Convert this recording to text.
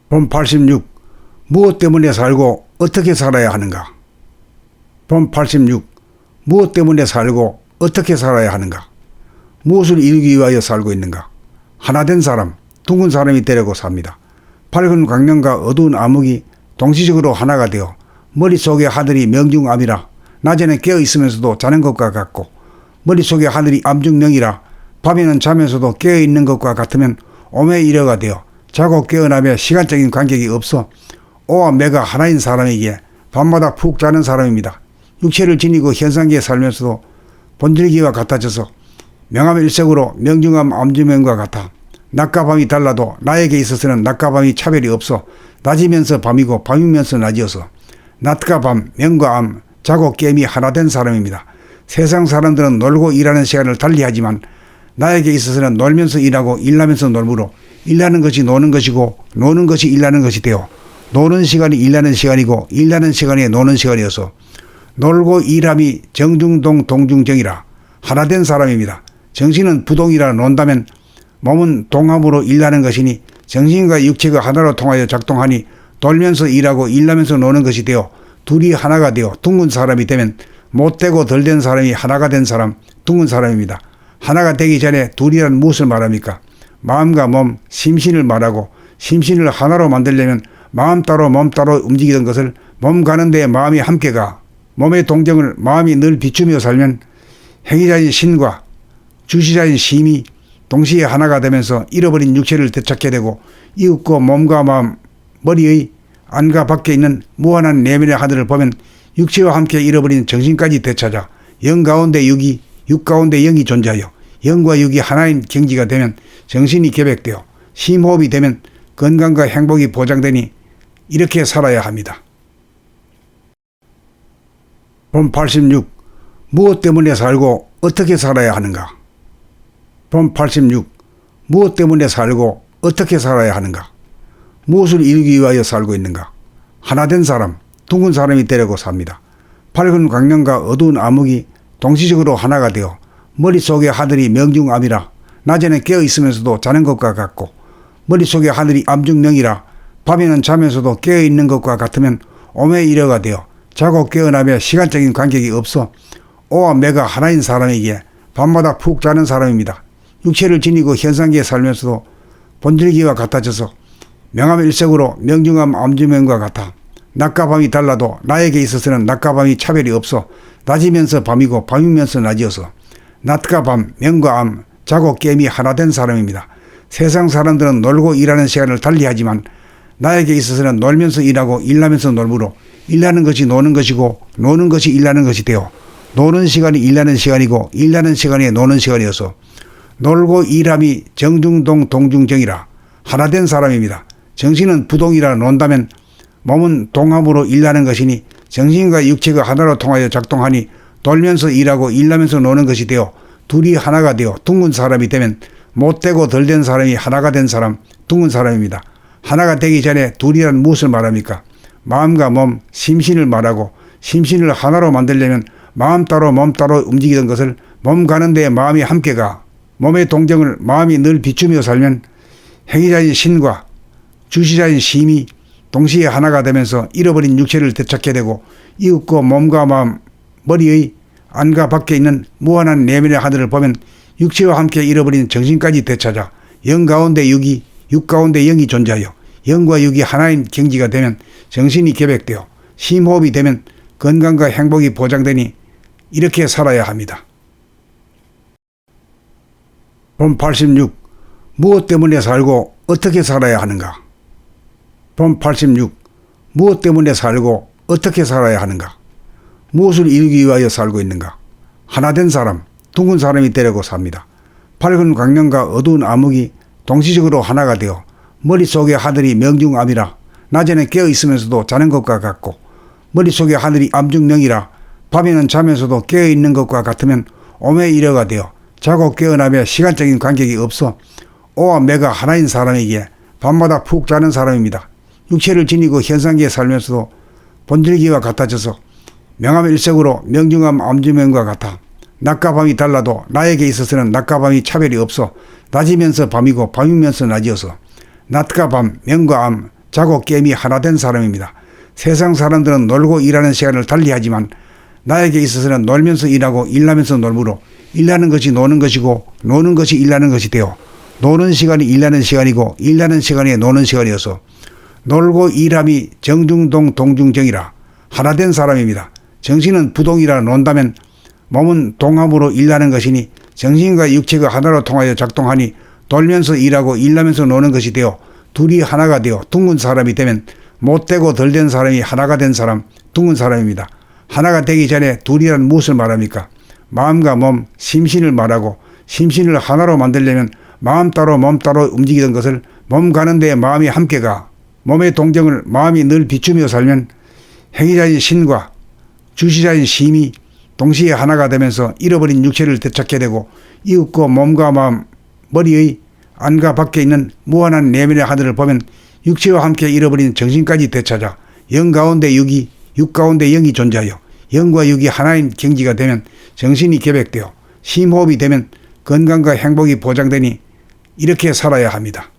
본 86. 무엇 때문에 살고 어떻게 살아야 하는가? 본 86. 무엇 때문에 살고 어떻게 살아야 하는가? 무엇을 이루기 위하여 살고 있는가? 하나된 사람, 둥근 사람이 되려고 삽니다. 밝은 광명과 어두운 암흑이 동시적으로 하나가 되어 머릿속의 하늘이 명중암이라 낮에는 깨어있으면서도 자는 것과 같고, 머릿속의 하늘이 암중명이라 밤에는 자면서도 깨어있는 것과 같으면 오매이러가 되어 자고 깨어나며 시간적인 관계가 없어 오와 매가 하나인 사람에게 밤마다 푹 자는 사람입니다. 육체를 지니고 현상계에 살면서도 본질기와 같아져서 명암일색으로 명중암 암중명과 같아 낮과 밤이 달라도 나에게 있어서는 낮과 밤이 차별이 없어 낮이면서 밤이고 밤이면서 낮이어서 낮과 밤, 명과 암, 자고 깨임이 하나된 사람입니다. 세상 사람들은 놀고 일하는 시간을 달리하지만 나에게 있어서는 놀면서 일하고 일하면서 놀므로 일하는 것이 노는 것이고 노는 것이 일하는 것이 되어 노는 시간이 일하는 시간이고 일하는 시간이 노는 시간이어서 놀고 일함이 정중동 동중정이라 하나된 사람입니다. 정신은 부동이라 논다면 몸은 동함으로 일하는 것이니 정신과 육체가 하나로 통하여 작동하니 돌면서 일하고 일하면서 노는 것이 되어 둘이 하나가 되어 둥근 사람이 되면 못되고 덜 된 사람이 하나가 된 사람, 둥근 사람입니다. 하나가 되기 전에 둘이란 무엇을 말합니까? 마음과 몸, 심신을 말하고 심신을 하나로 만들려면 마음 따로 몸 따로 움직이던 것을 몸 가는 데에 마음이 함께가 몸의 동정을 마음이 늘 비추며 살면 행위자인 신과 주시자인 심이 동시에 하나가 되면서 잃어버린 육체를 되찾게 되고 이웃과 몸과 마음, 머리의 안과 밖에 있는 무한한 내면의 하늘을 보면 육체와 함께 잃어버린 정신까지 되찾아 영 가운데 육이, 육 가운데 영이 존재하여 영과 육이 하나인 경지가 되면 정신이 개백되어 심호흡이 되면 건강과 행복이 보장되니 이렇게 살아야 합니다. 본 86. 무엇 때문에 살고 어떻게 살아야 하는가? 본 86. 무엇 때문에 살고 어떻게 살아야 하는가? 무엇을 이루기 위하여 살고 있는가? 하나된 사람, 둥근 사람이 되려고 삽니다. 밝은 광명과 어두운 암흑이 동시적으로 하나가 되어 머릿속의 하늘이 명중암이라 낮에는 깨어있으면서도 자는 것과 같고, 머릿속의 하늘이 암중명이라 밤에는 자면서도 깨어있는 것과 같으면 오매이러가 되어 자고 깨어나며 시간적인 관계가 없어 오와 매가 하나인 사람에게 밤마다 푹 자는 사람입니다. 육체를 지니고 현상계에 살면서도 본질기와 같아져서 명암일색으로 명중암 암중명과 같아 낮과 밤이 달라도 나에게 있어서는 낮과 밤이 차별이 없어 낮이면서 밤이고 밤이면서 낮이어서 낮과 밤, 명과 암, 자고 깨임이 하나된 사람입니다. 세상 사람들은 놀고 일하는 시간을 달리하지만 나에게 있어서는 놀면서 일하고 일하면서 놀므로 일하는 것이 노는 것이고 노는 것이 일하는 것이 되어 노는 시간이 일하는 시간이고 일하는 시간이 노는 시간이어서 놀고 일함이 정중동 동중정이라 하나된 사람입니다. 정신은 부동이라 논다면 몸은 동함으로 일하는 것이니 정신과 육체가 하나로 통하여 작동하니 돌면서 일하고 일하면서 노는 것이 되어 둘이 하나가 되어 둥근 사람이 되면 못되고 덜 된 사람이 하나가 된 사람, 둥근 사람입니다. 하나가 되기 전에 둘이란 무엇을 말합니까? 마음과 몸, 심신을 말하고 심신을 하나로 만들려면 마음 따로 몸 따로 움직이던 것을 몸 가는 데에 마음이 함께가 몸의 동정을 마음이 늘 비추며 살면 행위자인 신과 주시자인 심이 동시에 하나가 되면서 잃어버린 육체를 되찾게 되고 이웃과 몸과 마음, 머리의 안과 밖에 있는 무한한 내면의 하늘을 보면 육체와 함께 잃어버린 정신까지 되찾아 영 가운데 육이, 육 가운데 영이 존재하여 영과 육이 하나인 경지가 되면 정신이 개백되어 심호흡이 되면 건강과 행복이 보장되니 이렇게 살아야 합니다. 본 86. 무엇 때문에 살고 어떻게 살아야 하는가? 본 86. 무엇 때문에 살고 어떻게 살아야 하는가? 무엇을 이루기 위하여 살고 있는가? 하나된 사람, 둥근 사람이 되려고 삽니다. 밝은 광명과 어두운 암흑이 동시적으로 하나가 되어 머릿속의 하늘이 명중암이라 낮에는 깨어있으면서도 자는 것과 같고, 머릿속의 하늘이 암중명이라 밤에는 자면서도 깨어있는 것과 같으면 오매이러가 되어 자고 깨어나며 시간적인 관계가 없어 오와 매가 하나인 사람에게 밤마다 푹 자는 사람입니다. 육체를 지니고 현상계에 살면서도 본질기와 같아져서 명암일색으로 명중암 암중명과 같아 낮과 밤이 달라도 나에게 있어서는 낮과 밤이 차별이 없어 낮이면서 밤이고 밤이면서 낮이어서 낮과 밤, 명과 암, 자고 깨미 하나 된 사람입니다. 세상 사람들은 놀고 일하는 시간을 달리하지만 나에게 있어서는 놀면서 일하고 일하면서 놀므로 일하는 것이 노는 것이고 노는 것이 일하는 것이 되어 노는 시간이 일하는 시간이고 일하는 시간이 노는 시간이어서 놀고 일함이 정중동 동중정이라 하나 된 사람입니다. 정신은 부동이라 논다면 몸은 동함으로 일하는 것이니 정신과 육체가 하나로 통하여 작동하니 돌면서 일하고 일하면서 노는 것이 되어 둘이 하나가 되어 둥근 사람이 되면 못되고 덜 된 사람이 하나가 된 사람, 둥근 사람입니다. 하나가 되기 전에 둘이란 무엇을 말합니까? 마음과 몸, 심신을 말하고 심신을 하나로 만들려면 마음 따로 몸 따로 움직이던 것을 몸 가는 데에 마음이 함께 가 몸의 동정을 마음이 늘 비추며 살면 행위자인 신과 주시자인 심이 동시에 하나가 되면서 잃어버린 육체를 되찾게 되고 이웃과 몸과 마음, 머리의 안과 밖에 있는 무한한 내면의 하늘을 보면 육체와 함께 잃어버린 정신까지 되찾아 영 가운데 육이, 육 가운데 영이 존재하여 영과 육이 하나인 경지가 되면 정신이 개백되어 심호흡이 되면 건강과 행복이 보장되니 이렇게 살아야 합니다.